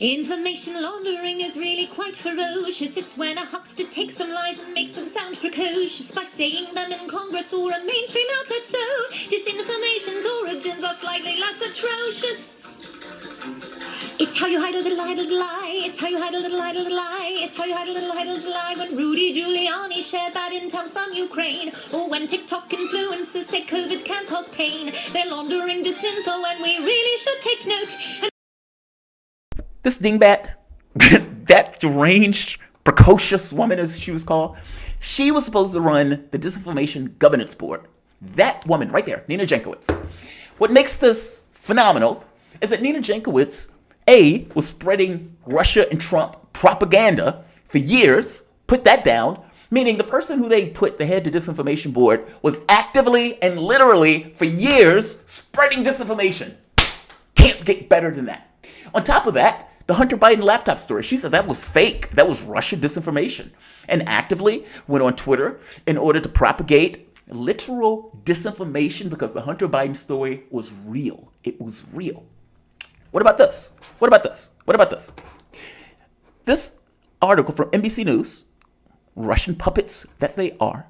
Information laundering is really quite ferocious. It's when a huckster takes some lies and makes them sound precocious by saying them in Congress or a mainstream outlet. So disinformation's origins are slightly less atrocious. It's how you hide a little lie. It's how you hide a little lie. It's how you hide a little lie. When Rudy Giuliani shared bad intel from Ukraine, or when TikTok influencers say COVID can cause pain, they're laundering disinfo and we really should take note. This dingbat, that deranged, precocious woman as she was called, she was supposed to run the Disinformation Governance Board. That woman right there, Nina Jankowicz. What makes this phenomenal is that Nina Jankowicz, A, was spreading Russia and Trump propaganda for years, put that down, meaning the person who they put the head of the Disinformation Board was actively and literally for years spreading disinformation. Can't get better than that. On top of that, the Hunter Biden laptop story, she said that was fake. That was Russian disinformation. And actively went on Twitter in order to propagate literal disinformation because the Hunter Biden story was real. It was real. What about this? What about this? What about this? This article from NBC News, Russian puppets that they are.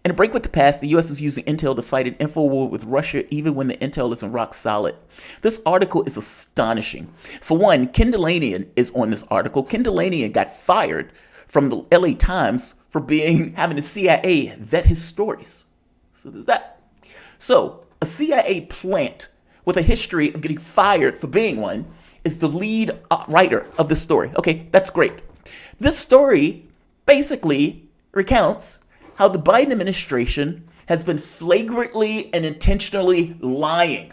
In a break with the past, the U.S. is using intel to fight an info war with Russia even when the intel isn't rock solid. This article is astonishing. For one, Ken Delanian is on this article. Ken Delanian got fired from the LA Times for having the CIA vet his stories. So there's that. So a CIA plant with a history of getting fired for being one is the lead writer of this story. Okay, that's great. This story basically recounts how the Biden administration has been flagrantly and intentionally lying,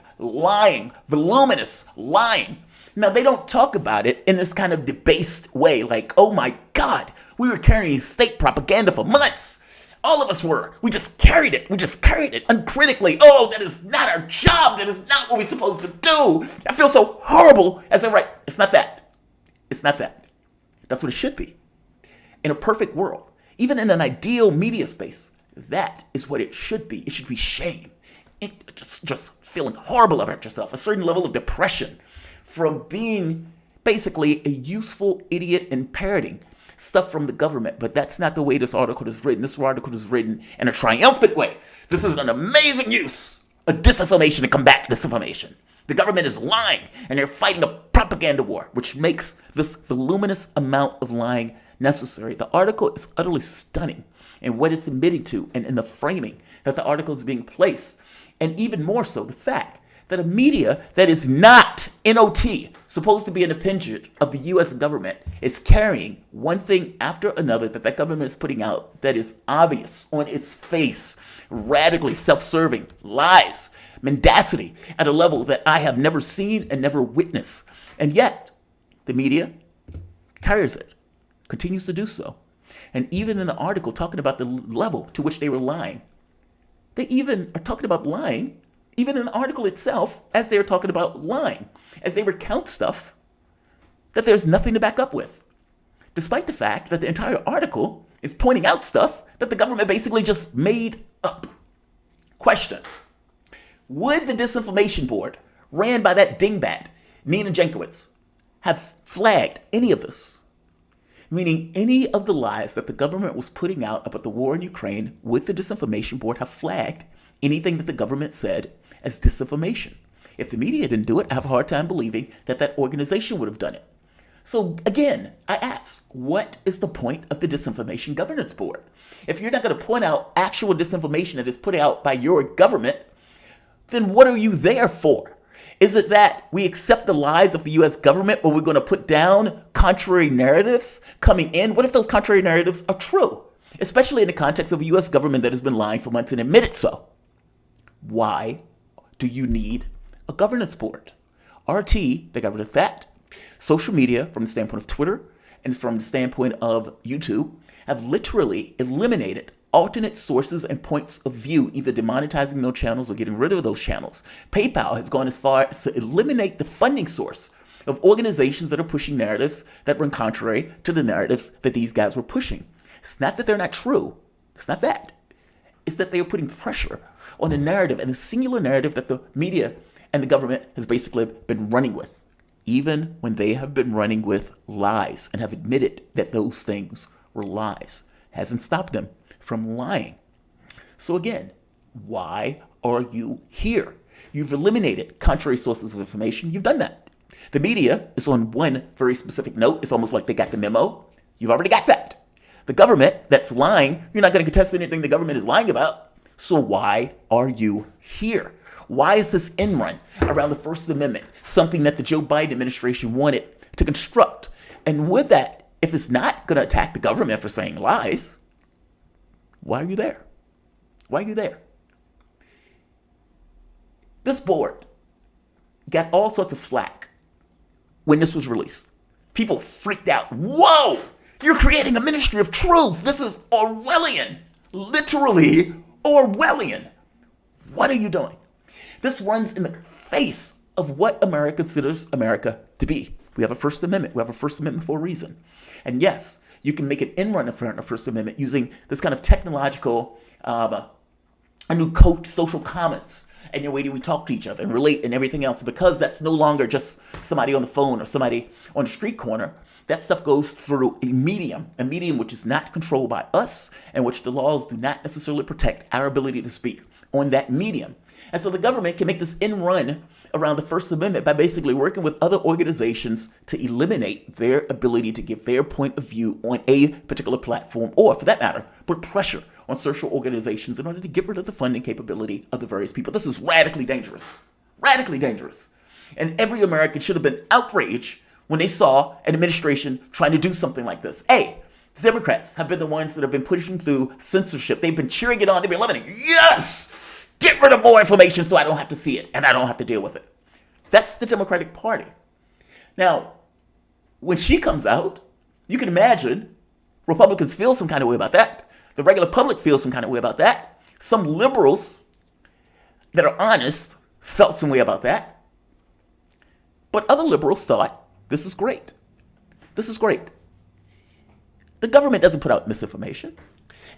voluminous lying. Now, they don't talk about it in this kind of debased way, like, oh my God, we were carrying state propaganda for months. All of us were. We just carried it. Uncritically. Oh, that is not our job. That is not what we're supposed to do. I feel so horrible as I write. It's not that. It's not that. That's what it should be. In a perfect world, even in an ideal media space, that is what it should be. It should be shame. Just feeling horrible about yourself, a certain level of depression from being basically a useful idiot and parroting stuff from the government. But that's not the way this article is written. This article is written in a triumphant way. This is an amazing use of disinformation to combat disinformation. The government is lying, and they're fighting a propaganda war, which makes this voluminous amount of lying necessary. The article is utterly stunning in what it's admitting to and in the framing that the article is being placed. And even more so, the fact that a media that is not NOT, supposed to be an appendage of the U.S. government, is carrying one thing after another that that government is putting out that is obvious on its face, radically self-serving, lies, mendacity at a level that I have never seen and never witnessed. And yet, the media carries it, continues to do so. And even in the article talking about the level to which they were lying, they even are talking about lying, even in the article itself, as they're talking about lying, as they recount stuff that there's nothing to back up with, despite the fact that the entire article is pointing out stuff that the government basically just made up. Question: would the Disinformation Board, ran by that dingbat, Nina Jankowicz, have flagged any of this? Meaning any of the lies that the government was putting out about the war in Ukraine, would the Disinformation Board have flagged anything that the government said as disinformation? If the media didn't do it, I have a hard time believing that that organization would have done it. So again, I ask, what is the point of the Disinformation Governance Board? If you're not going to point out actual disinformation that is put out by your government, then what are you there for? Is it that we accept the lies of the U.S. government, but we're going to put down contrary narratives coming in? What if those contrary narratives are true? Especially in the context of a U.S. government that has been lying for months and admitted so. Why do you need a governance board? RT, they got rid of that. Social media, from the standpoint of Twitter and from the standpoint of YouTube, have literally eliminated alternate sources and points of view, either demonetizing those channels or getting rid of those channels. PayPal has gone as far as to eliminate the funding source of organizations that are pushing narratives that run contrary to the narratives that these guys were pushing. It's not that they're not true. It's not that. It's that they are putting pressure on a narrative, and a singular narrative that the media and the government has basically been running with. even when they have been running with lies and have admitted that those things were lies. Hasn't stopped them from lying. So again, why are you here? You've eliminated contrary sources of information. You've done that. The media is on one very specific note. It's almost like they got the memo. You've already got that. The government that's lying, you're not going to contest anything the government is lying about. So why are you here? Why is this end run around the First Amendment something that the Joe Biden administration wanted to construct? And with that, if it's not going to attack the government for saying lies, why are you there? Why are you there? This board got all sorts of flack when this was released. People freaked out. Whoa! You're creating a ministry of truth. This is Orwellian. Literally Orwellian. What are you doing? This runs in the face of what America considers America to be. We have a First Amendment. We have a First Amendment for a reason. And yes, you can make an end run around the First Amendment using this kind of technological, a new code, social commons, and your way that we talk to each other and relate and everything else. Because that's no longer just somebody on the phone or somebody on the street corner. That stuff goes through a medium which is not controlled by us and which the laws do not necessarily protect our ability to speak on that medium. And so the government can make this end run around the First Amendment by basically working with other organizations to eliminate their ability to give their point of view on a particular platform, or for that matter, put pressure on social organizations in order to get rid of the funding capability of the various people. This is radically dangerous. Radically dangerous. And every American should have been outraged when they saw an administration trying to do something like this. The Democrats have been the ones that have been pushing through censorship. They've been cheering it on. They've been loving it. Yes! Get rid of more information so I don't have to see it and I don't have to deal with it. That's the Democratic Party. Now, when she comes out, you can imagine Republicans feel some kind of way about that. The regular public feels some kind of way about that. Some liberals that are honest felt some way about that. But other liberals thought, this is great. This is great. The government doesn't put out misinformation.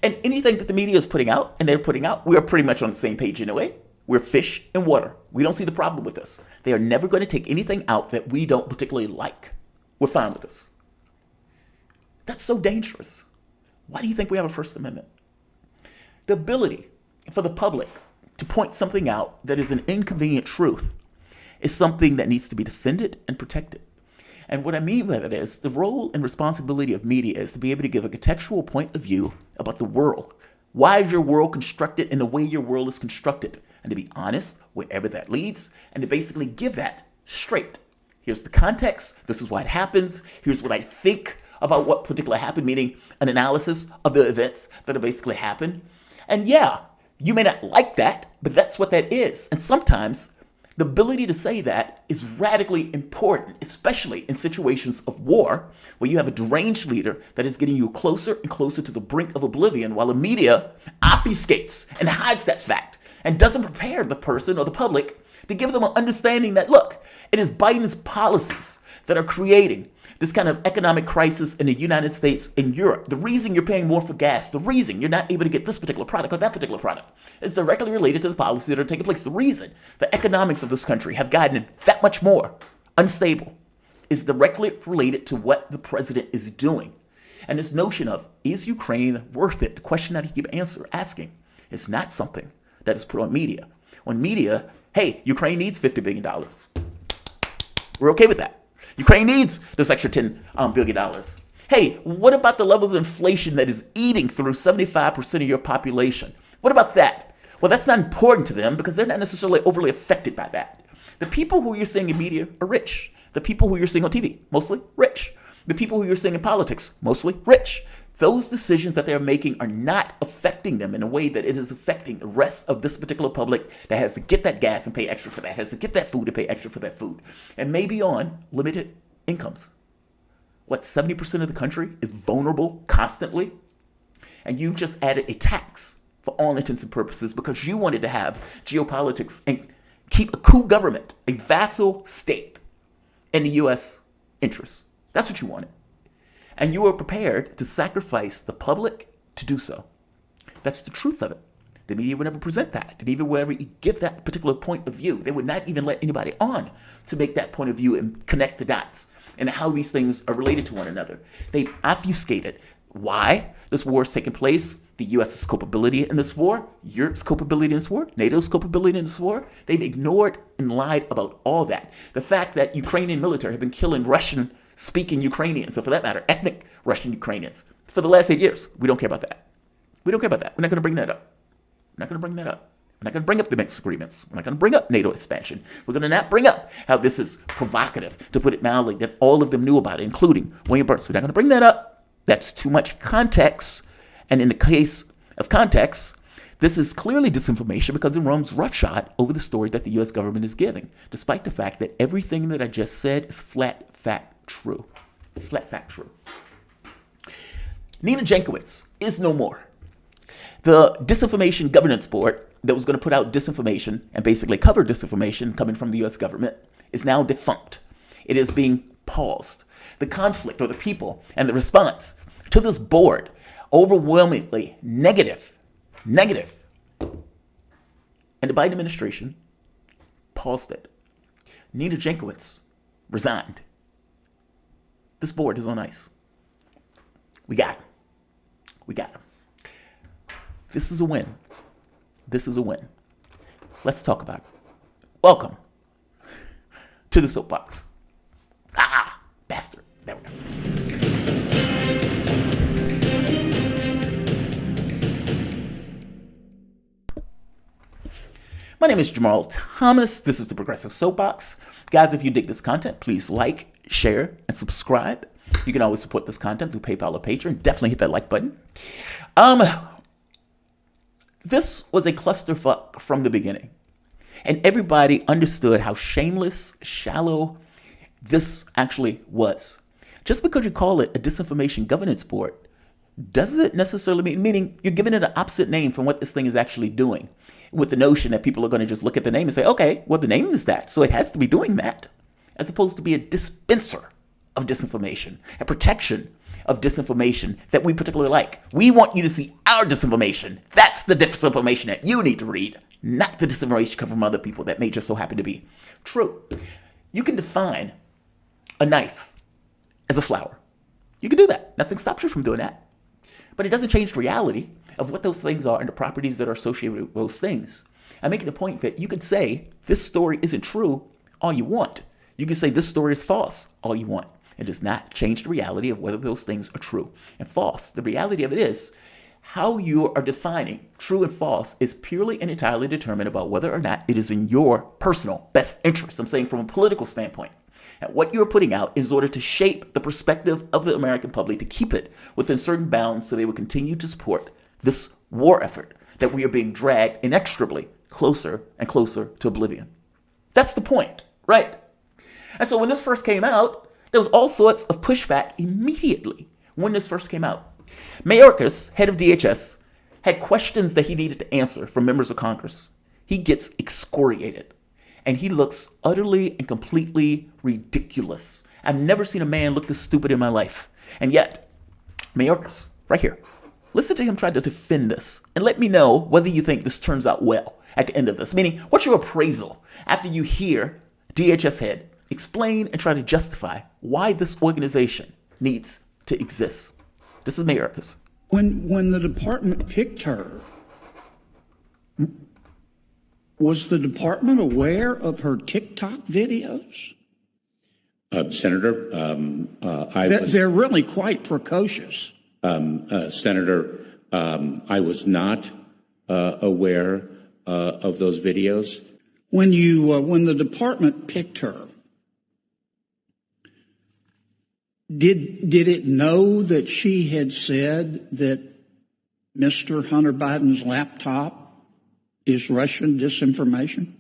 And anything that the media is putting out, and they're putting out, we're pretty much on the same page anyway. We're fish in water. We don't see the problem with this. They are never going to take anything out that we don't particularly like. We're fine with this. That's so dangerous. Why do you think we have a First Amendment? The ability for the public to point something out that is an inconvenient truth is something that needs to be defended and protected. And what I mean by that is the role and responsibility of media is to be able to give a contextual point of view about the world. Why is your world constructed in the way your world is constructed? And to be honest, wherever that leads, and to basically give that straight. Here's the context. This is why it happens. Here's what I think about what particularly happened, meaning an analysis of the events that have basically happened. And yeah, you may not like that, but that's what that is. And sometimes the ability to say that is radically important, especially in situations of war, where you have a deranged leader that is getting you closer and closer to the brink of oblivion, while the media obfuscates and hides that fact and doesn't prepare the person or the public to give them an understanding that, look, it is Biden's policies that are creating this kind of economic crisis in the United States and Europe. The reason you're paying more for gas, the reason you're not able to get this particular product or that particular product is directly related to the policies that are taking place. The reason the economics of this country have gotten that much more unstable is directly related to what the president is doing. And this notion of, is Ukraine worth it? The question that he keeps asking is not something that is put on media. On media, hey, Ukraine needs $50 billion. We're okay with that. Ukraine needs this extra $10 billion. Hey, what about the levels of inflation that is eating through 75% of your population? What about that? Well, that's not important to them because they're not necessarily overly affected by that. The people who you're seeing in media are rich. The people who you're seeing on TV, mostly rich. The people who you're seeing in politics, mostly rich. Those decisions that they're making are not affecting them in a way that it is affecting the rest of this particular public that has to get that gas and pay extra for that, has to get that food and pay extra for that food, and maybe on limited incomes. What, 70% of the country is vulnerable constantly? And you've just added a tax for all intents and purposes because you wanted to have geopolitics and keep a coup government, a vassal state, in the U.S. interests. That's what you wanted. And you were prepared to sacrifice the public to do so. That's the truth of it. The media would never present that. They even would ever give that particular point of view. They would not even let anybody on to make that point of view and connect the dots and how these things are related to one another. They've obfuscated why this war is taking place, the U.S.'s culpability in this war, Europe's culpability in this war, NATO's culpability in this war. They've ignored and lied about all that. The fact that Ukrainian military have been killing Russian-speaking Ukrainians, or for that matter, ethnic Russian Ukrainians, for the last 8 years. We don't care about that. We don't care about that. We're not going to bring that up. We're not going to bring that up. We're not going to bring up the Minsk agreements. We're not going to bring up NATO expansion. We're going to not bring up how this is provocative, to put it mildly, that all of them knew about it, including William Burns. We're not going to bring that up. That's too much context. And in the case of context, this is clearly disinformation because it runs roughshod over the story that the U.S. government is giving, despite the fact that everything that I just said is flat fact true. Flat fact true. Nina Jankowicz is no more. The Disinformation Governance Board that was going to put out disinformation and basically cover disinformation coming from the U.S. government is now defunct. It is being paused. The conflict, or the people, and the response to this board, overwhelmingly negative. And the Biden administration paused it. Nina Jankowicz resigned. This board is on ice. We got him. This is a win. Let's talk about it. Welcome to the soapbox. Bastard. There we go. My name is Jamarl Thomas. This is the Progressive Soapbox. Guys, if you dig this content, please like, share, and subscribe. You can always support this content through PayPal or Patreon. Definitely hit that like button. This was a clusterfuck from the beginning. And everybody understood how shameless, shallow this actually was. Just because you call it a disinformation governance board doesn't necessarily meaning you're giving it an opposite name from what this thing is actually doing, with the notion that people are going to just look at the name and say, okay, well, the name is that, so it has to be doing that, as opposed to be a dispenser of disinformation, a protection of disinformation that we particularly like. We want you to see our disinformation. That's the disinformation that you need to read, not the disinformation come from other people that may just so happen to be true. You can define a knife as a flower. You can do that. Nothing stops you from doing that. But it doesn't change the reality of what those things are and the properties that are associated with those things. I'm making the point that you could say this story isn't true all you want. You can say this story is false all you want. It does not change the reality of whether those things are true and false. The reality of it is how you are defining true and false is purely and entirely determined about whether or not it is in your personal best interest. I'm saying from a political standpoint. And what you're putting out is in order to shape the perspective of the American public to keep it within certain bounds so they will continue to support this war effort that we are being dragged inexorably closer and closer to oblivion. That's the point, right? And so when this first came out, there was all sorts of pushback immediately when this first came out. Mayorkas, head of DHS, had questions that he needed to answer from members of Congress. He gets excoriated, and he looks utterly and completely ridiculous. I've never seen a man look this stupid in my life. And yet, Mayorkas, right here, listen to him try to defend this, and let me know whether you think this turns out well at the end of this. Meaning, what's your appraisal after you hear DHS head explain and try to justify why this organization needs to exist? This is Mayorkas. When the department picked her, was the department aware of her TikTok videos? Senator, They're really quite precocious. Senator, I was not aware of those videos. When the department picked her, did it know that she had said that Mr. Hunter Biden's laptop is Russian disinformation?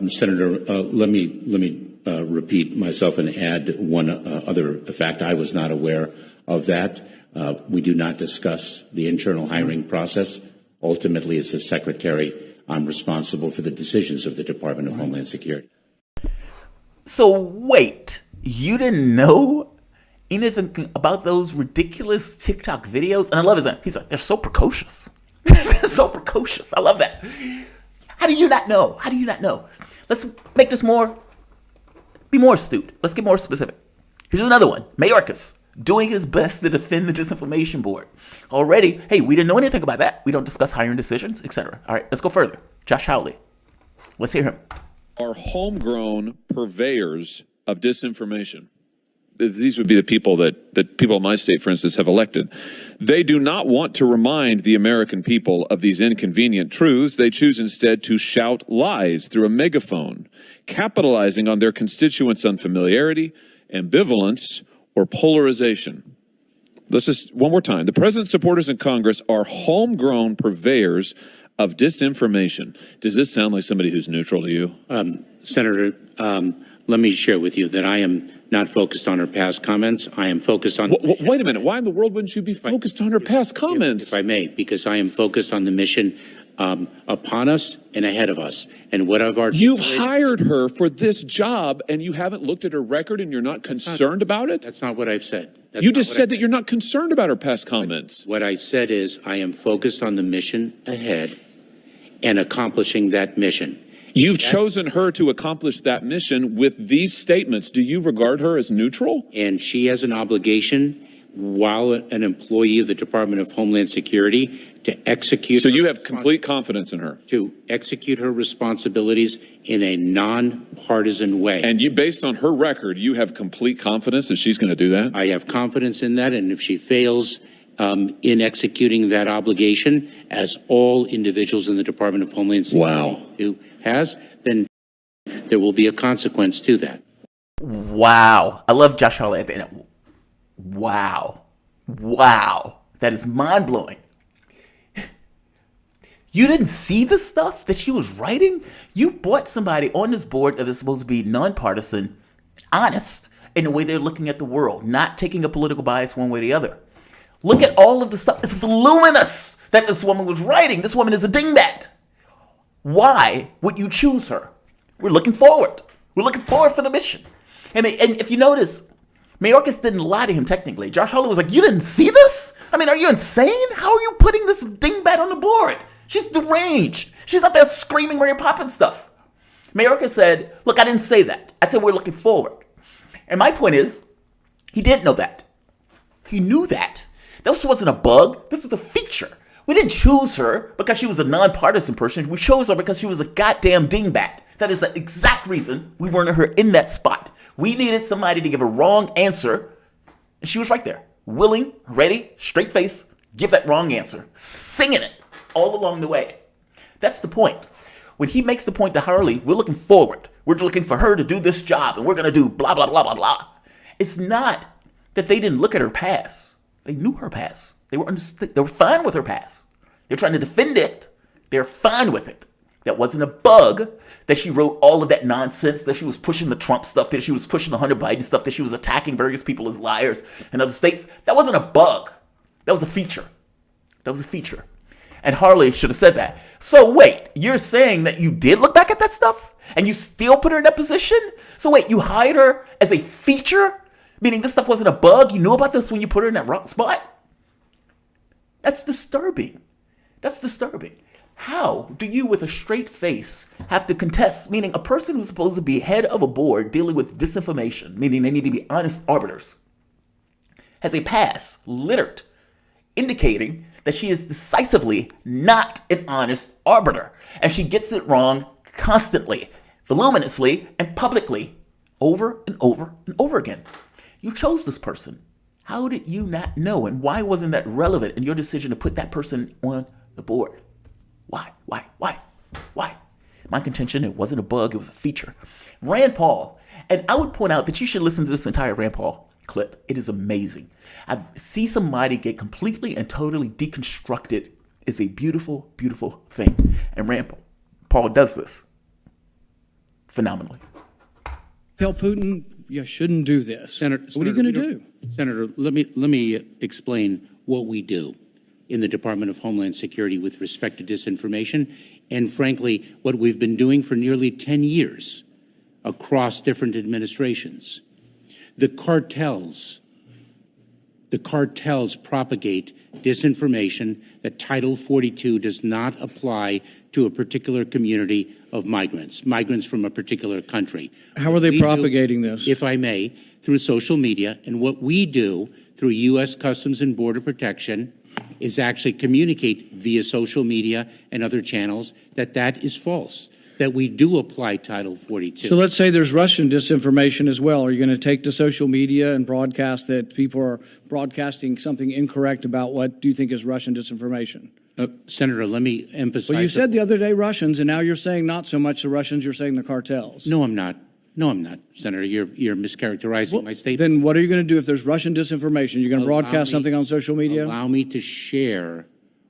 Senator, let me repeat myself and add one other fact. I was not aware of that. We do not discuss the internal hiring process. Ultimately, it's the secretary. I'm responsible for the decisions of the Department of Homeland Security. So wait, you didn't know anything about those ridiculous TikTok videos? And I love his, he's like, they're so precocious. So precocious. I love that. How do you not know? How do you not know? Let's make this be more astute. Let's get more specific. Here's another one. Mayorkas, doing his best to defend the Disinformation Board. Already, hey, we didn't know anything about that. We don't discuss hiring decisions, etc. All right, let's go further. Josh Hawley. Let's hear him. Are homegrown purveyors of disinformation. These would be the people that people in my state, for instance, have elected. They do not want to remind the American people of these inconvenient truths. They choose instead to shout lies through a megaphone, capitalizing on their constituents' unfamiliarity, ambivalence, or polarization. Let's just, one more time. The president's supporters in Congress are homegrown purveyors of disinformation. Does this sound like somebody who's neutral to you? Senator, let me share with you that I am not focused on her past comments. I am focused on... Wait a minute. Why in the world wouldn't you be focused on her past comments? If I may, because I am focused on the mission upon us and ahead of us. And what I've already... You've hired her for this job and you haven't looked at her record and you're not concerned about it? That's not what I've said. You just said that you're not concerned about her past comments. What I said is I am focused on the mission ahead and accomplishing that mission. You've chosen her to accomplish that mission with these statements. Do you regard her as neutral? And she has an obligation, while an employee of the Department of Homeland Security, to execute... So you have complete confidence in her? To execute her responsibilities in a nonpartisan way. And you, based on her record, you have complete confidence that she's going to do that? I have confidence in that, and if she fails in executing that obligation, as all individuals in the Department of Homeland Security has, then there will be a consequence to that. Wow. I love Josh Hawley at the end. Wow. Wow. That is mind-blowing. You didn't see the stuff that she was writing? You brought somebody on this board that is supposed to be nonpartisan, honest in the way they're looking at the world, not taking a political bias one way or the other. Look at all of the stuff. It's voluminous that this woman was writing. This woman is a dingbat. Why would you choose her? We're looking forward. We're looking forward for the mission. And if you notice, Mayorkas didn't lie to him technically. Josh Hawley was like, you didn't see this? I mean, are you insane? How are you putting this dingbat on the board? She's deranged. She's out there screaming Mary Poppins stuff. Mayorkas said, look, I didn't say that. I said we're looking forward. And my point is, he didn't know that. He knew that. This wasn't a bug. This was a feature. We didn't choose her because she was a nonpartisan person. We chose her because she was a goddamn dingbat. That is the exact reason we wanted her in that spot. We needed somebody to give a wrong answer, and she was right there. Willing, ready, straight face, give that wrong answer. Singing it all along the way. That's the point. When he makes the point to Hawley, we're looking forward. We're looking for her to do this job, and we're going to do blah, blah, blah, blah, blah. It's not that they didn't look at her past. They knew her past. They were fine with her past. They're trying to defend it. They're fine with it. That wasn't a bug that she wrote all of that nonsense, that she was pushing the Trump stuff, that she was pushing the Hunter Biden stuff, that she was attacking various people as liars in other states. That wasn't a bug. That was a feature. That was a feature. And Hawley should have said that. So wait, you're saying that you did look back at that stuff and you still put her in that position? So wait, you hired her as a feature? Meaning this stuff wasn't a bug? You knew about this when you put her in that wrong spot? That's disturbing. That's disturbing. How do you, with a straight face, have to contest, meaning a person who's supposed to be head of a board dealing with disinformation, meaning they need to be honest arbiters, has a past littered, indicating that she is decisively not an honest arbiter, and she gets it wrong constantly, voluminously, and publicly, over and over and over again. You chose this person. How did you not know, and why wasn't that relevant in your decision to put that person on the board? Why? My contention, it wasn't a bug, it was a feature. Rand Paul, and I would point out that you should listen to this entire Rand Paul clip. It is amazing. I see somebody get completely and totally deconstructed is a beautiful, beautiful thing. And Rand Paul does this phenomenally. Tell Putin you shouldn't do this. Senator, what are you going to do? Senator, let me explain what we do in the Department of Homeland Security with respect to disinformation, and frankly, what we've been doing for nearly 10 years across different administrations. The cartels the cartels propagate disinformation that Title 42 does not apply to a particular community of migrants from a particular country. How are they propagating this? If I may, through social media. And what we do through U.S. Customs and Border Protection is actually communicate via social media and other channels that is false, that we do apply Title 42. So let's say there's Russian disinformation as well. Are you going to take to social media and broadcast that people are broadcasting something incorrect about what do you think is Russian disinformation? Senator, let me emphasize. Well, you said the other day Russians, and now you're saying not so much the Russians, you're saying the cartels. No, I'm not. No, I'm not, Senator. You're mischaracterizing my statement. Then what are you going to do if there's Russian disinformation? You're going to broadcast something on social media? Allow me to share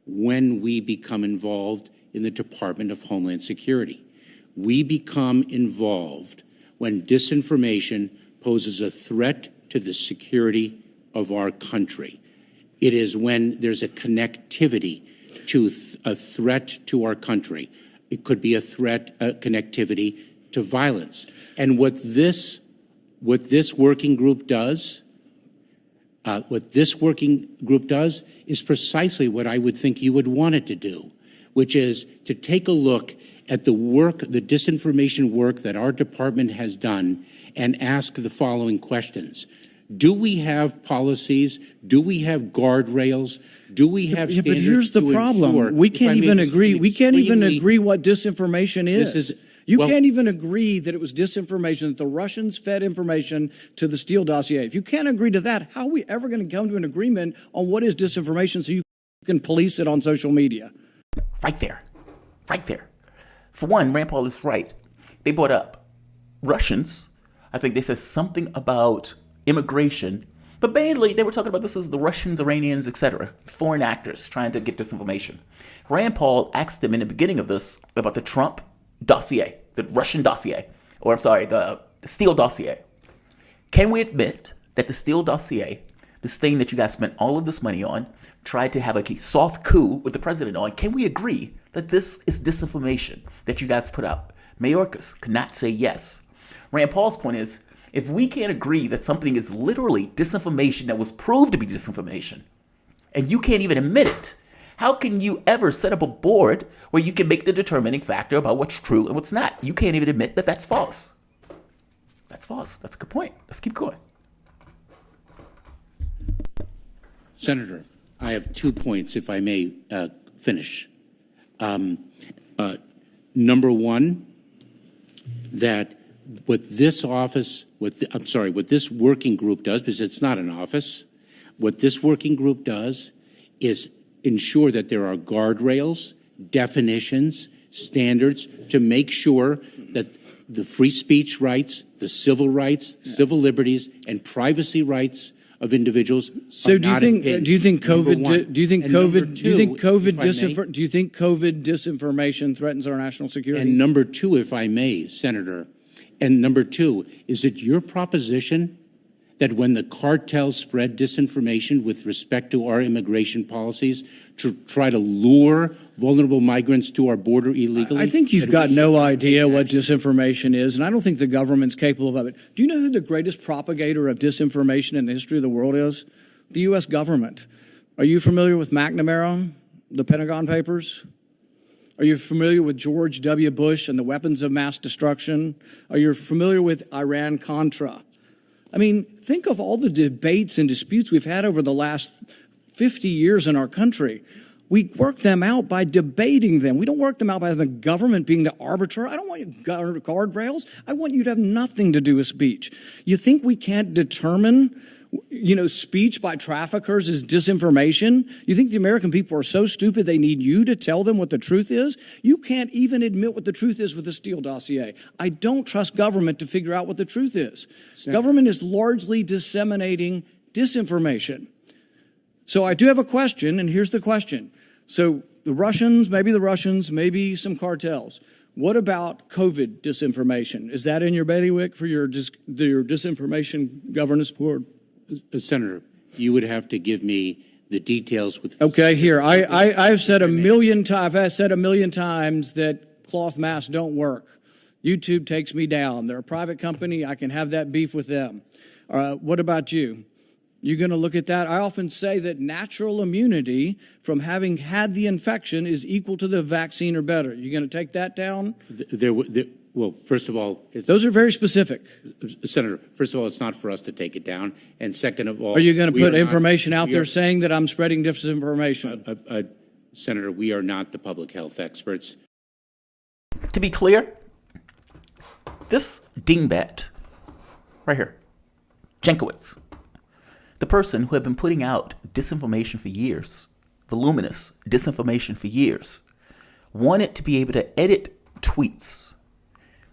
when we become involved in the Department of Homeland Security. We become involved when disinformation poses a threat to the security of our country. It is when there's a connectivity to a threat to our country. It could be a connectivity to violence. And what this working group does, is precisely what I would think you would want it to do, which is to take a look at the disinformation work that our department has done and ask the following questions. Do we have policies? Do we have guardrails? Do we have standards? But here's the problem. We can't even agree. We can't even agree what disinformation is. You can't even agree that it was disinformation, that the Russians fed information to the Steele dossier. If you can't agree to that, how are we ever going to come to an agreement on what is disinformation so you can police it on social media? Right there. Right there. For one, Rand Paul is right. They brought up Russians. I think they said something about immigration. But mainly, they were talking about this as the Russians, Iranians, etc., foreign actors trying to get disinformation. Rand Paul asked them in the beginning of this about the Trump dossier, the Russian dossier, or I'm sorry, the Steele dossier. Can we admit that the Steele dossier, this thing that you guys spent all of this money on, tried to have a soft coup with the president on, can we agree that this is disinformation that you guys put out? Mayorkas could not say yes. Rand Paul's point is, if we can't agree that something is literally disinformation that was proved to be disinformation, and you can't even admit it, how can you ever set up a board where you can make the determining factor about what's true and what's not? You can't even admit that that's false. That's false. That's a good point. Let's keep going. Senator, I have 2 points, if I may finish. Number one, that what this working group does, because it's not an office, what this working group does is ensure that there are guardrails, definitions, standards to make sure that the free speech rights, the civil rights, civil liberties, and privacy rights of individuals. So do you think COVID disinformation threatens our national security? And number two, if I may, Senator, and number two, is it your proposition that when the cartels spread disinformation with respect to our immigration policies to try to lure vulnerable migrants to our border illegally? I think you've got no idea what disinformation is, and I don't think the government's capable of it. Do you know who the greatest propagator of disinformation in the history of the world is? The U.S. government. Are you familiar with McNamara, the Pentagon Papers? Are you familiar with George W. Bush and the weapons of mass destruction? Are you familiar with Iran-Contra? I mean, think of all the debates and disputes we've had over the last 50 years in our country. We work them out by debating them. We don't work them out by the government being the arbiter. I don't want you guardrails. I want you to have nothing to do with speech. You think we can't determine, speech by traffickers is disinformation? You think the American people are so stupid they need you to tell them what the truth is? You can't even admit what the truth is with the Steele dossier. I don't trust government to figure out what the truth is. Government is largely disseminating disinformation. So I do have a question, and here's the question. So the Russians, maybe some cartels. What about COVID disinformation? Is that in your bailiwick for your disinformation governance board? Senator, you would have to give me the details with. Okay, here I've said a million times. I've said a million times that cloth masks don't work. YouTube takes me down. They're a private company. I can have that beef with them. What about you? You're going to look at that. I often say that natural immunity from having had the infection is equal to the vaccine or better. You're going to take that down? Well, first of all, those are very specific. Senator, first of all, it's not for us to take it down. And second of all, are you going to put information out there saying that I'm spreading disinformation? Senator, we are not the public health experts. To be clear, this dingbat right here, Jankowicz, the person who had been putting out disinformation for years, voluminous disinformation for years, wanted to be able to edit tweets,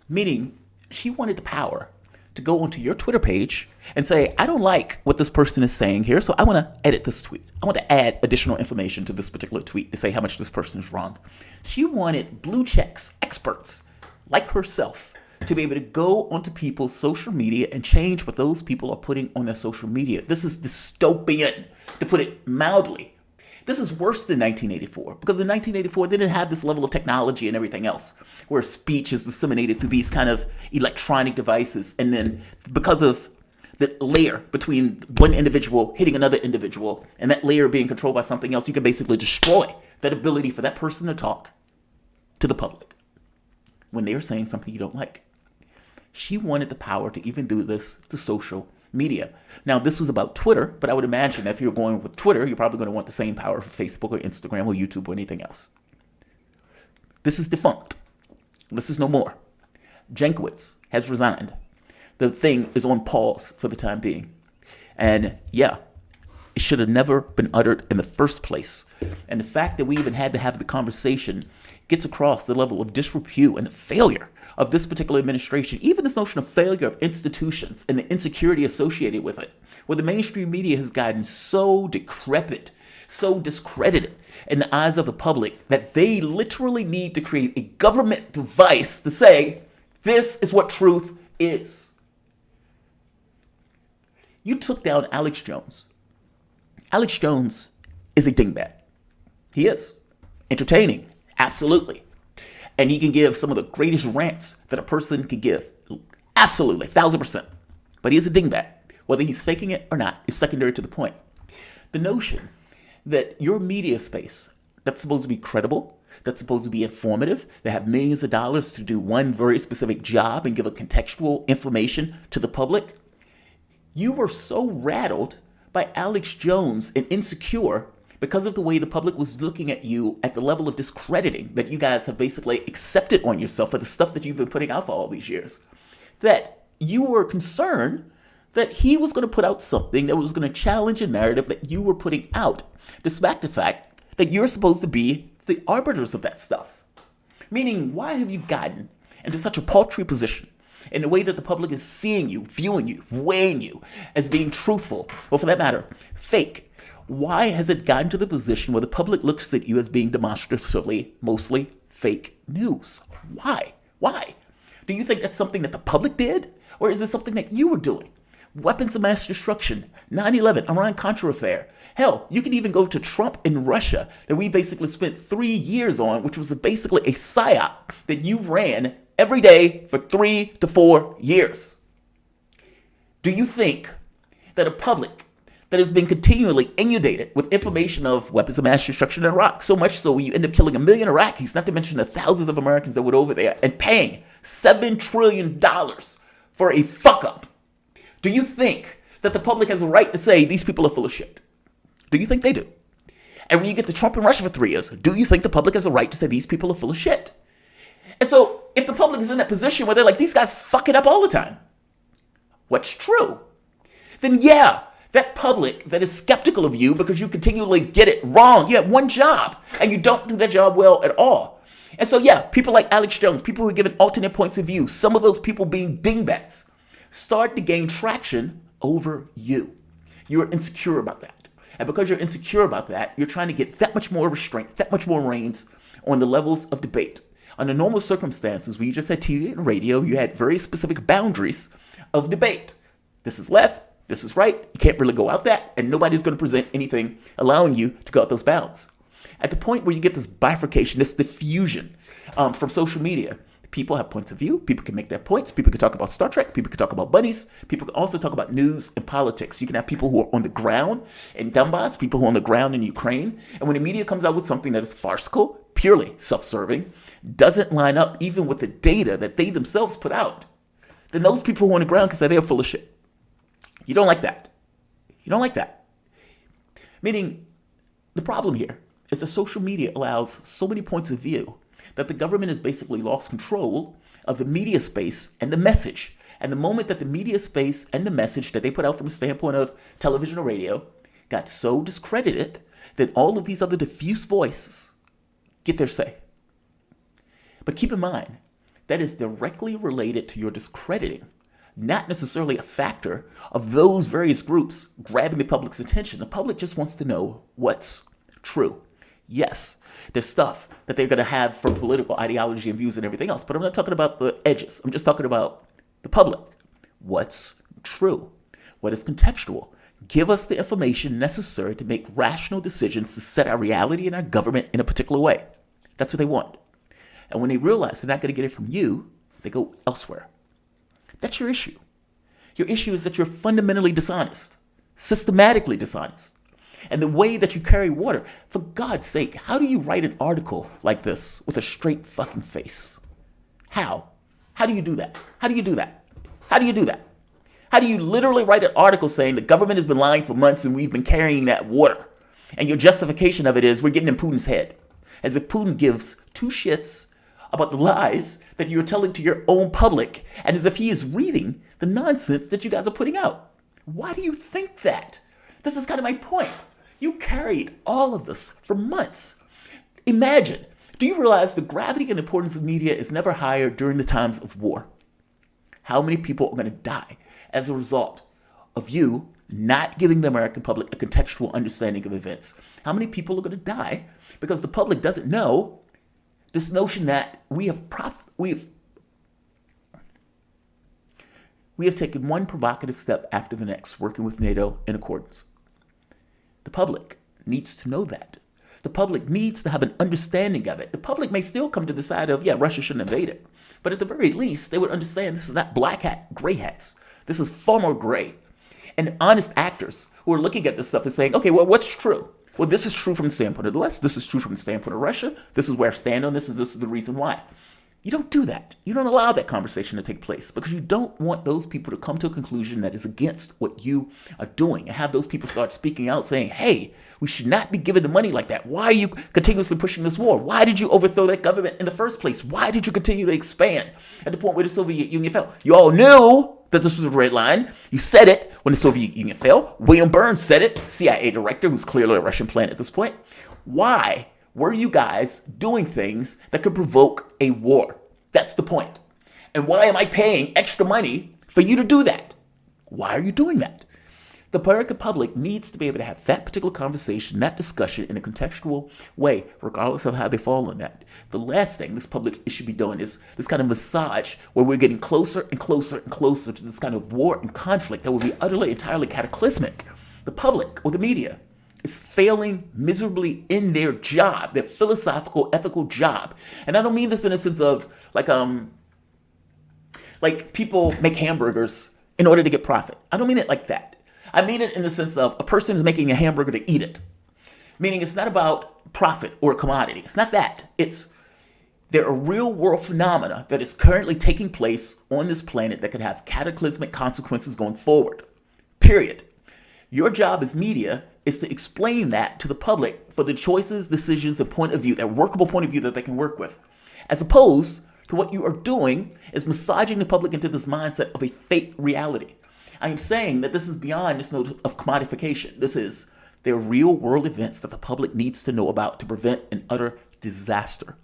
meaning she wanted the power to go onto your Twitter page and say, I don't like what this person is saying here, so I want to edit this tweet. I want to add additional information to this particular tweet to say how much this person is wrong. She wanted blue checks, experts like herself, to be able to go onto people's social media and change what those people are putting on their social media. This is dystopian, to put it mildly. This is worse than 1984, because in 1984, they didn't have this level of technology and everything else, where speech is disseminated through these kind of electronic devices. And then because of the layer between one individual hitting another individual, and that layer being controlled by something else, you can basically destroy that ability for that person to talk to the public when they are saying something you don't like. She wanted the power to even do this to social media. Now, this was about Twitter, but I would imagine if you're going with Twitter, you're probably going to want the same power for Facebook or Instagram or YouTube or anything else. This is defunct. This is no more. Jankowicz has resigned. The thing is on pause for the time being. And yeah, it should have never been uttered in the first place. And the fact that we even had to have the conversation gets across the level of disrepute and failure of this particular administration, even this notion of failure of institutions and the insecurity associated with it, where the mainstream media has gotten so decrepit, so discredited in the eyes of the public that they literally need to create a government device to say, this is what truth is. You took down Alex Jones. Alex Jones is a dingbat. He is. Entertaining, absolutely. And he can give some of the greatest rants that a person can give. Absolutely, 1,000%. But he is a dingbat. Whether he's faking it or not is secondary to the point. The notion that your media space, that's supposed to be credible, that's supposed to be informative, that have millions of dollars to do one very specific job and give a contextual information to the public, you were so rattled by Alex Jones and Insecure because of the way the public was looking at you at the level of discrediting that you guys have basically accepted on yourself for the stuff that you've been putting out for all these years, that you were concerned that he was going to put out something that was going to challenge a narrative that you were putting out, despite the fact that you're supposed to be the arbiters of that stuff. Meaning, why have you gotten into such a paltry position in the way that the public is seeing you, viewing you, weighing you as being truthful, or for that matter, fake? Why has it gotten to the position where the public looks at you as being demonstratively, mostly fake news? Why? Why? Do you think that's something that the public did? Or is it something that you were doing? Weapons of mass destruction, 9/11, Iran-Contra affair. Hell, you can even go to Trump in Russia that we basically spent 3 years on, which was basically a psyop that you ran every day for 3 to 4 years. Do you think that a public that has been continually inundated with information of weapons of mass destruction in Iraq, so much so you end up killing 1 million Iraqis, not to mention the thousands of Americans that went over there, and paying $7 trillion for a fuck-up? Do you think that the public has a right to say these people are full of shit? Do you think they do? And when you get to Trump in Russia for 3 years, do you think the public has a right to say these people are full of shit? And so, if the public is in that position where they're like, these guys fuck it up all the time, what's true? Then yeah, that public that is skeptical of you because you continually get it wrong. You have one job and you don't do that job well at all. And so yeah, people like Alex Jones, people who are given alternate points of view, some of those people being dingbats, start to gain traction over you. You're insecure about that. And because you're insecure about that, you're trying to get that much more restraint, that much more reins on the levels of debate. Under normal circumstances, where you just had TV and radio, you had very specific boundaries of debate. This is left, this is right. You can't really go out that, and nobody's going to present anything allowing you to go out those bounds. At the point where you get this bifurcation, this diffusion from social media, People have points of view. People can make their points. People can talk about Star Trek. People can talk about bunnies. People can also talk about news and politics. You can have people who are on the ground in Donbass, people who are on the ground in Ukraine. And when the media comes out with something that is farcical, purely self-serving, doesn't line up even with the data that they themselves put out, then those people who are on the ground can say they're full of shit. You don't like that. You don't like that. Meaning, the problem here is that social media allows so many points of view that the government has basically lost control of the media space and the message. And the moment that the media space and the message that they put out from a standpoint of television or radio got so discredited that all of these other diffuse voices get their say. But keep in mind, that is directly related to your discrediting, not necessarily a factor of those various groups grabbing the public's attention. The public just wants to know what's true. Yes, there's stuff that they're going to have for political ideology and views and everything else, but I'm not talking about the edges. I'm just talking about the public. What's true? What is contextual? Give us the information necessary to make rational decisions to set our reality and our government in a particular way. That's what they want. And when they realize they're not going to get it from you, they go elsewhere. That's your issue. Your issue is that you're fundamentally dishonest, systematically dishonest. And the way that you carry water, for God's sake, how do you write an article like this with a straight fucking face? How? How do you do that? How do you do that? How do you do that? How do you literally write an article saying the government has been lying for months and we've been carrying that water? And your justification of it is we're getting in Putin's head. As if Putin gives two shits about the lies that you're telling to your own public, and as if he is reading the nonsense that you guys are putting out. Why do you think that? This is kind of my point. You carried all of this for months. Imagine, do you realize the gravity and importance of media is never higher during the times of war? How many people are going to die as a result of you not giving the American public a contextual understanding of events? How many people are going to die because the public doesn't know this notion that we have taken one provocative step after the next, working with NATO in accordance. The public needs to know that. The public needs to have an understanding of it. The public may still come to the side of, yeah, Russia shouldn't invade it. But at the very least, they would understand this is not black hat, gray hats. This is far more gray. And honest actors who are looking at this stuff and saying, okay, well, what's true? Well, this is true from the standpoint of the West. This is true from the standpoint of Russia. This is where I stand on this, and this is the reason why. You don't do that. You don't allow that conversation to take place because you don't want those people to come to a conclusion that is against what you are doing and have those people start speaking out saying, hey, we should not be giving the money like that. Why are you continuously pushing this war? Why did you overthrow that government in the first place? Why did you continue to expand at the point where the Soviet Union fell? You all knew that this was a red line. You said it when the Soviet Union fell. William Burns said it, CIA director, who's clearly a Russian plant at this point. Why were you guys doing things that could provoke a war? That's the point. And why am I paying extra money for you to do that? Why are you doing that? The American public needs to be able to have that particular conversation, that discussion in a contextual way, regardless of how they fall on that. The last thing this public should be doing is this kind of massage where we're getting closer and closer and closer to this kind of war and conflict that will be utterly, entirely cataclysmic. The public or the media is failing miserably in their job, their philosophical, ethical job. And I don't mean this in a sense of like people make hamburgers in order to get profit. I don't mean it like that. I mean it in the sense of a person is making a hamburger to eat it. Meaning it's not about profit or a commodity. It's not that. There are real world phenomena that is currently taking place on this planet that could have cataclysmic consequences going forward. Period. Your job as media is to explain that to the public for the choices, decisions, and point of view, that workable point of view that they can work with. As opposed to what you are doing is massaging the public into this mindset of a fake reality. I am saying that this is beyond this note of commodification. They're real world events that the public needs to know about to prevent an utter disaster.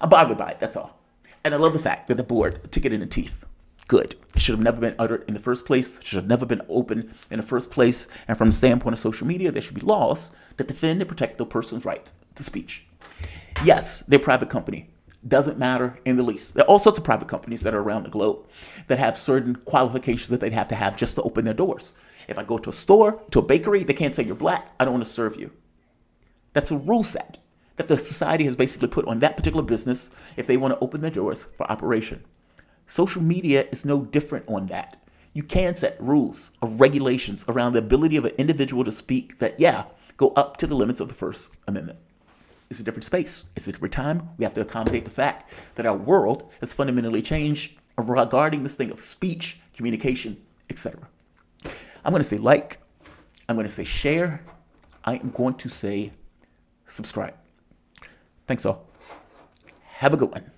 I'm bothered by it, that's all. And I love the fact that the board took it in the teeth. Good. It should have never been uttered in the first place. It should have never been open in the first place. And from the standpoint of social media, there should be laws that defend and protect the person's right to speech. Yes, they're a private company. Doesn't matter in the least. There are all sorts of private companies that are around the globe that have certain qualifications that they'd have to have just to open their doors. If I go to a store, to a bakery, they can't say you're black. I don't want to serve you. That's a rule set. that the society has basically put on that particular business if they want to open their doors for operation. Social media is no different on that. You can set rules or regulations around the ability of an individual to speak that, go up to the limits of the First Amendment. It's a different space. It's a different time. We have to accommodate the fact that our world has fundamentally changed regarding this thing of speech, communication, etc. I'm going to say like. I'm going to say share. I am going to say subscribe. Thanks all. Have a good one.